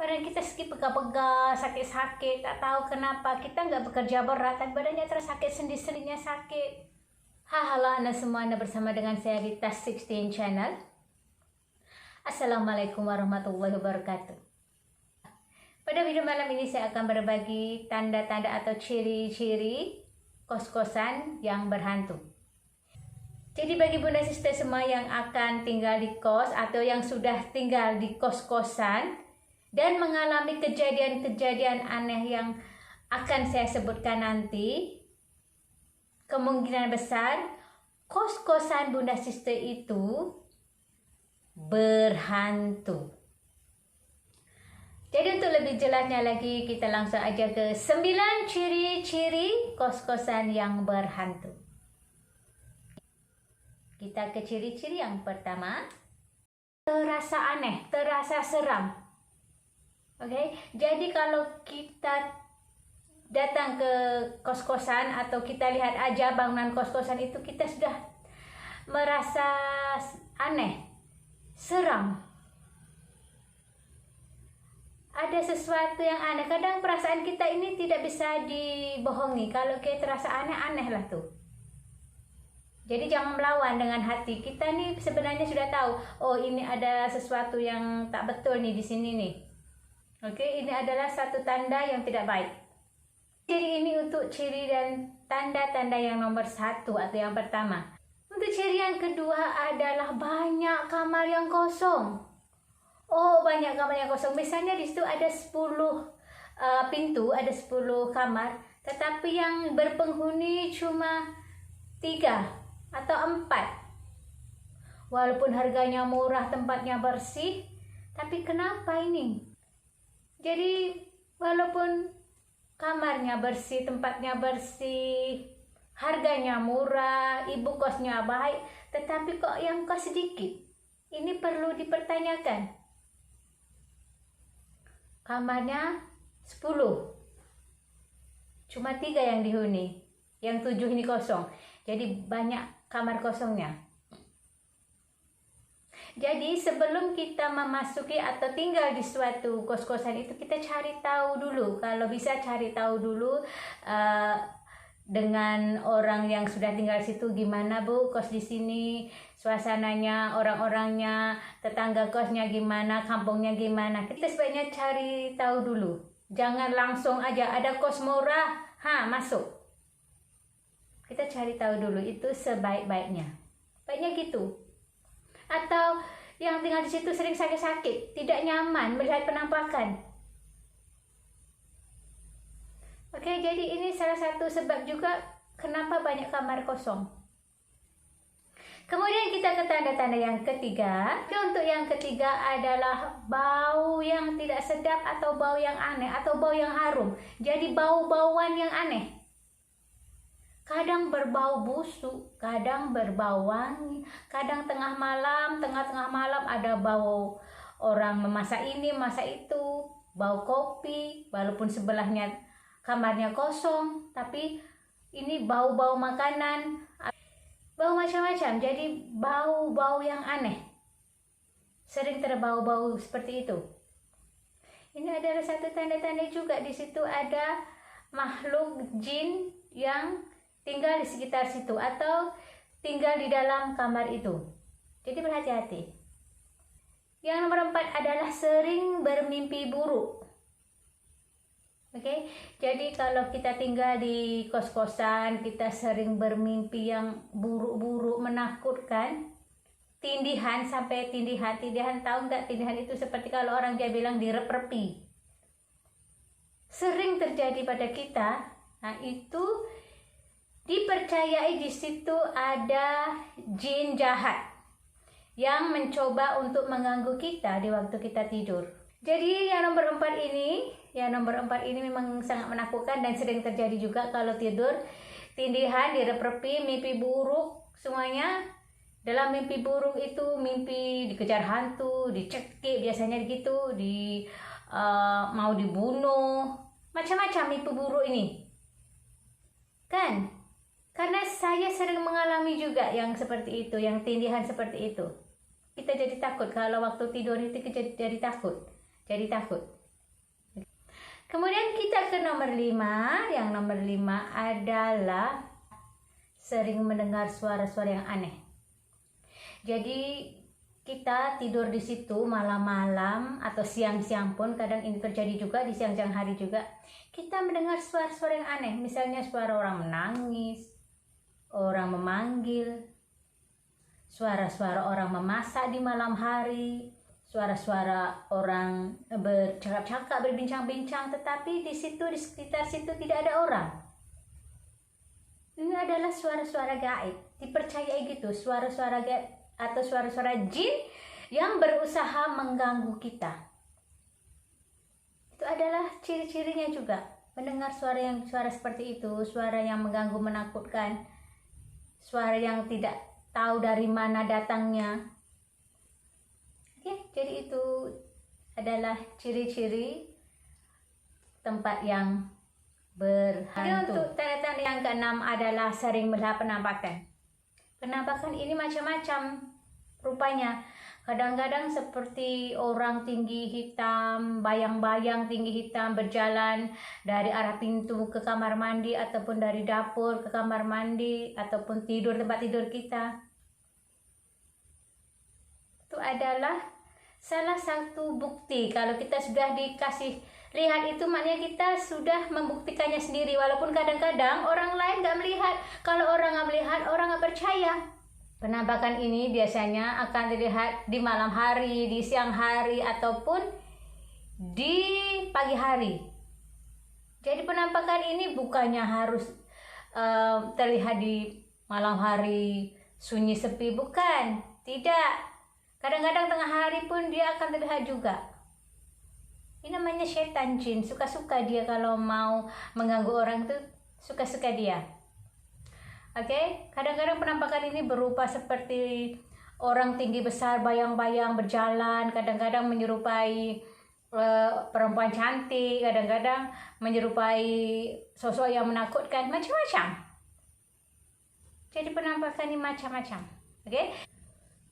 Badan kita skip pegal-pegal, sakit-sakit, tak tahu kenapa. Kita nggak bekerja berat, tapi badannya terus sakit, sendi-sendinya sakit. Halo Anda semua, Anda bersama dengan saya di Tas 16 Channel. Assalamualaikum warahmatullahi wabarakatuh. Pada video malam ini saya akan berbagi tanda-tanda atau ciri-ciri kos-kosan yang berhantu. Jadi bagi bunda sister semua yang akan tinggal di kos atau yang sudah tinggal di kos-kosan dan mengalami kejadian-kejadian aneh yang akan saya sebutkan nanti, kemungkinan besar kos-kosan bunda sister itu berhantu. Jadi untuk lebih jelasnya lagi, kita langsung aja ke 9 ciri-ciri kos-kosan yang berhantu. Kita ke ciri-ciri yang pertama, terasa aneh, terasa seram. Oke, jadi kalau kita datang ke kos-kosan atau kita lihat aja bangunan kos-kosan itu, kita sudah merasa aneh, seram. Ada sesuatu yang aneh. Kadang perasaan kita ini tidak bisa dibohongi. Kalau kita terasa aneh, aneh lah tuh. Jadi jangan melawan dengan hati. Kita nih sebenarnya sudah tahu, oh ini ada sesuatu yang tak betul nih di sini nih. Oke, ini adalah satu tanda yang tidak baik. Jadi ini untuk ciri dan tanda-tanda yang nomor 1 atau yang pertama. Untuk ciri yang kedua adalah banyak kamar yang kosong. Oh, banyak kamar yang kosong. Misalnya di situ ada 10 pintu, ada 10 kamar, tetapi yang berpenghuni cuma 3 atau 4. Walaupun harganya murah, tempatnya bersih, tapi kenapa ini? Jadi walaupun kamarnya bersih, tempatnya bersih, harganya murah, ibu kosnya baik, tetapi kok yang kos sedikit? Ini perlu dipertanyakan. Kamarnya 10, cuma 3 yang dihuni, yang 7 ini kosong. Jadi banyak kamar kosongnya. Jadi sebelum kita memasuki atau tinggal di suatu kos-kosan itu, kita cari tahu dulu. Kalau bisa cari tahu dulu dengan orang yang sudah tinggal di situ, gimana Bu kos di sini, suasananya, orang-orangnya, tetangga kosnya gimana, kampungnya gimana. Kita sebaiknya cari tahu dulu. Jangan langsung aja ada kos murah, masuk. Kita cari tahu dulu, itu sebaik-baiknya. Baiknya gitu. Atau yang tinggal di situ sering sakit-sakit, tidak nyaman melihat penampakan. Oke, jadi ini salah satu sebab juga kenapa banyak kamar kosong. Kemudian kita ke tanda-tanda yang ketiga. Untuk yang ketiga adalah bau yang tidak sedap atau bau yang aneh atau bau yang harum. Jadi bau-bauan yang aneh. Kadang berbau busuk, kadang berbau wangi, kadang tengah-tengah malam ada bau orang memasak ini, masak itu, bau kopi, walaupun sebelahnya kamarnya kosong, tapi ini bau-bau makanan, bau macam-macam. Jadi bau-bau yang aneh, sering terbau-bau seperti itu. Ini adalah satu tanda-tanda juga. Di situ ada makhluk jin yang tinggal di sekitar situ atau tinggal di dalam kamar itu. Jadi berhati-hati. Yang nomor 4 adalah sering bermimpi buruk. Oke, jadi kalau kita tinggal di kos-kosan, kita sering bermimpi yang buruk-buruk, menakutkan, tindihan, sampai tindihan. Tahu nggak tindihan itu? Seperti kalau orang dia bilang direp-repi. Sering terjadi pada kita. Nah, itu dipercayai di situ ada jin jahat yang mencoba untuk mengganggu kita di waktu kita tidur. Jadi yang nomor 4 ini memang sangat menakutkan dan sering terjadi juga kalau tidur. Tindihan, direp-repi, mimpi buruk, semuanya. Dalam mimpi buruk itu mimpi dikejar hantu, dicekik, biasanya gitu, mau dibunuh, macam-macam mimpi buruk ini. Kan? Karena saya sering mengalami juga yang seperti itu, yang tindihan seperti itu. Kita jadi takut kalau waktu tidur itu jadi takut. Kemudian kita ke nomor 5. Yang nomor 5 adalah sering mendengar suara-suara yang aneh. Jadi kita tidur di situ malam-malam atau siang-siang pun, kadang ini terjadi juga di siang-siang hari juga. Kita mendengar suara-suara yang aneh, misalnya suara orang menangis, orang memanggil, suara-suara orang memasak di malam hari, suara-suara orang bercakap-cakap, berbincang-bincang, tetapi di situ, di sekitar situ tidak ada orang. Ini adalah suara-suara gaib. Dipercayai gitu, suara-suara gaib atau suara-suara jin yang berusaha mengganggu kita. Itu adalah ciri-cirinya juga. Mendengar suara seperti itu, suara yang mengganggu, menakutkan, suara yang tidak tahu dari mana datangnya. Oke, jadi itu adalah ciri-ciri tempat yang berhantu. Jadi untuk tanda-tanda yang keenam adalah sering melihat penampakan. Penampakan ini macam-macam rupanya. Kadang-kadang seperti orang tinggi hitam, bayang-bayang tinggi hitam berjalan dari arah pintu ke kamar mandi, ataupun dari dapur ke kamar mandi, ataupun tempat tidur kita. Itu adalah salah satu bukti kalau kita sudah dikasih lihat itu, maknanya kita sudah membuktikannya sendiri, walaupun kadang-kadang orang lain nggak melihat. Kalau orang nggak melihat, orang nggak percaya. Penampakan ini biasanya akan dilihat di malam hari, di siang hari, ataupun di pagi hari. Jadi penampakan ini bukannya harus terlihat di malam hari sunyi sepi, bukan, tidak. Kadang-kadang tengah hari pun dia akan terlihat juga. Ini namanya setan jin, suka-suka dia kalau mau mengganggu orang itu, suka-suka dia. Oke, kadang-kadang penampakan ini berupa seperti orang tinggi besar bayang-bayang berjalan, kadang-kadang menyerupai perempuan cantik, kadang-kadang menyerupai sosok yang menakutkan, macam-macam. Jadi penampakan ini macam-macam. Oke.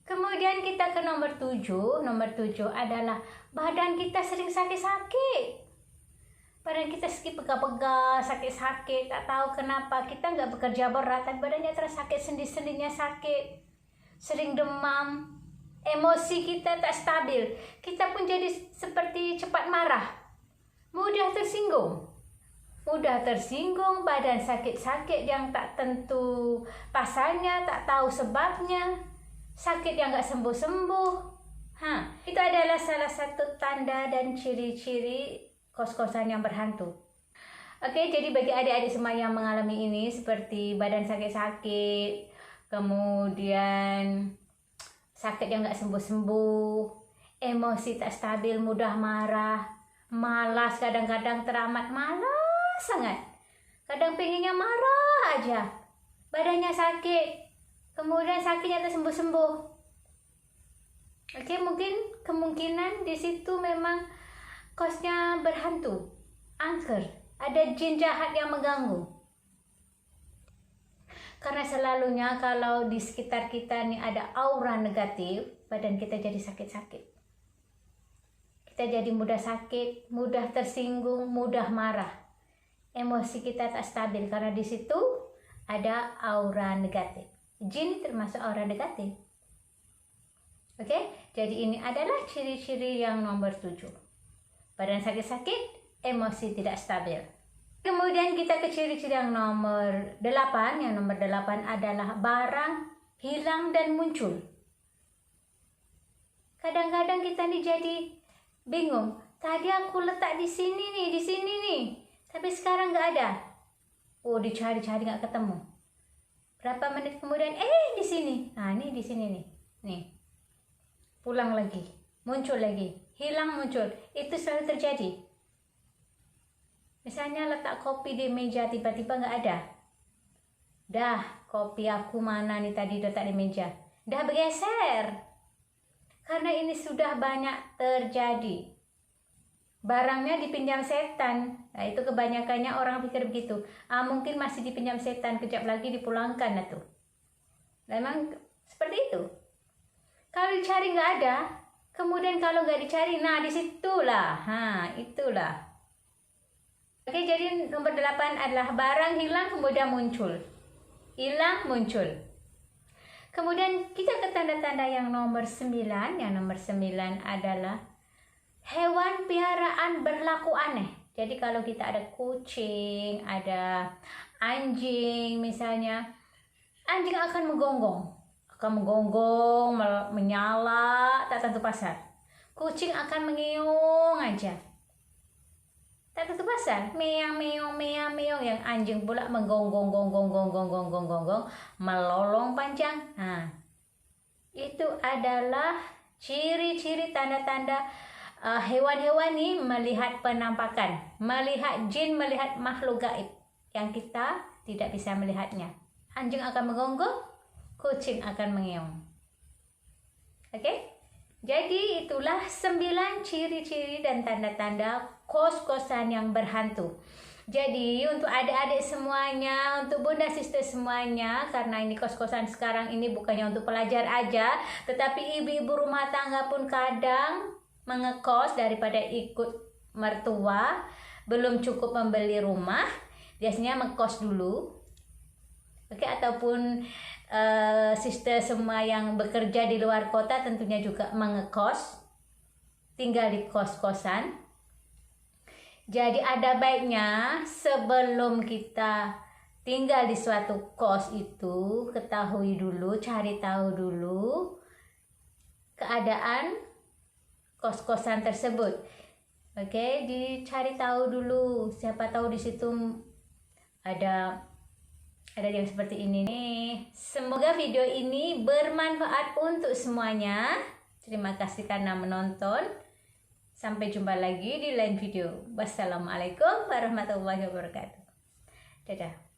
Kemudian kita ke nomor 7. Nomor 7 adalah badan kita sering sakit-sakit. Badan kita sedikit pegal-pegal, sakit-sakit, tak tahu kenapa. Kita nggak bekerja berat, tapi badannya terasa sakit, sendi-sendinya sakit, sering demam, emosi kita tak stabil. Kita pun jadi seperti cepat marah, mudah tersinggung. Badan sakit-sakit yang tak tentu pasalnya, tak tahu sebabnya. Sakit yang gak sembuh-sembuh. Itu adalah salah satu tanda dan ciri-ciri kos-kosan yang berhantu. Oke, jadi bagi adik-adik semua yang mengalami ini, seperti badan sakit-sakit, kemudian sakit yang gak sembuh-sembuh, emosi tak stabil, mudah marah, malas, kadang-kadang teramat malas sangat. Kadang pengennya marah aja, badannya sakit, kemudian sakitnya tak sembuh-sembuh. Oke, mungkin kemungkinan di situ memang kosnya berhantu, angker, ada jin jahat yang mengganggu. Karena selalunya kalau di sekitar kita nih ada aura negatif, badan kita jadi sakit-sakit. Kita jadi mudah sakit, mudah tersinggung, mudah marah. Emosi kita tak stabil karena di situ ada aura negatif. Jin termasuk aura negatif. Oke, jadi ini adalah ciri-ciri yang nomor 7. Badan sakit-sakit, emosi tidak stabil. Kemudian kita ke ciri-ciri yang nomor 8. Yang nomor 8 adalah barang hilang dan muncul. Kadang-kadang kita nih jadi bingung. Tadi aku letak di sini nih, tapi sekarang nggak ada. Oh, dicari-cari nggak ketemu. Berapa menit kemudian, di sini. Nah, ini di sini nih. Nih. Pulang lagi, muncul lagi, hilang muncul. Itu selalu terjadi. Misalnya letak kopi di meja, tiba-tiba nggak ada. Dah, kopi aku mana nih tadi letak di meja. Dah bergeser. Karena ini sudah banyak terjadi. Barangnya dipinjam setan. Nah, itu kebanyakannya orang pikir begitu. Mungkin masih dipinjam setan, kejap lagi dipulangkan lah tuh. Memang seperti itu. Kalau dicari nggak ada, kemudian kalau nggak dicari, nah disitulah, itulah. Oke, jadi nomor 8 adalah barang hilang kemudian muncul. Hilang, muncul. Kemudian kita ke tanda-tanda yang nomor 9. Yang nomor 9 adalah hewan piaraan berlaku aneh. Jadi kalau kita ada kucing, ada anjing misalnya, anjing akan menggonggong, menyala, tak tentu pasar. Kucing akan mengiung aja, tak tentu pasar, meong, yang anjing pula menggonggong, melolong panjang. Nah, itu adalah ciri-ciri tanda-tanda hewan-hewan ini melihat penampakan, melihat jin, melihat makhluk gaib yang kita tidak bisa melihatnya. Anjing akan menggonggong, kucing akan mengeong. Oke? Jadi itulah 9 ciri-ciri dan tanda-tanda kos-kosan yang berhantu. Jadi untuk adik-adik semuanya, untuk bunda sister semuanya, karena ini kos-kosan sekarang ini bukannya untuk pelajar aja, tetapi ibu-ibu rumah tangga pun kadang mengekos daripada ikut mertua, belum cukup membeli rumah, biasanya mengkos dulu. Oke, ataupun sister semua yang bekerja di luar kota tentunya juga mengekos, tinggal di kos-kosan. Jadi ada baiknya sebelum kita tinggal di suatu kos itu, ketahui dulu, cari tahu dulu keadaan kos-kosan tersebut. Oke, dicari tahu dulu, siapa tahu di situ ada yang seperti ini nih. Semoga video ini bermanfaat untuk semuanya. Terima kasih karena menonton. Sampai jumpa lagi di lain video. Wassalamualaikum warahmatullahi wabarakatuh. Dadah.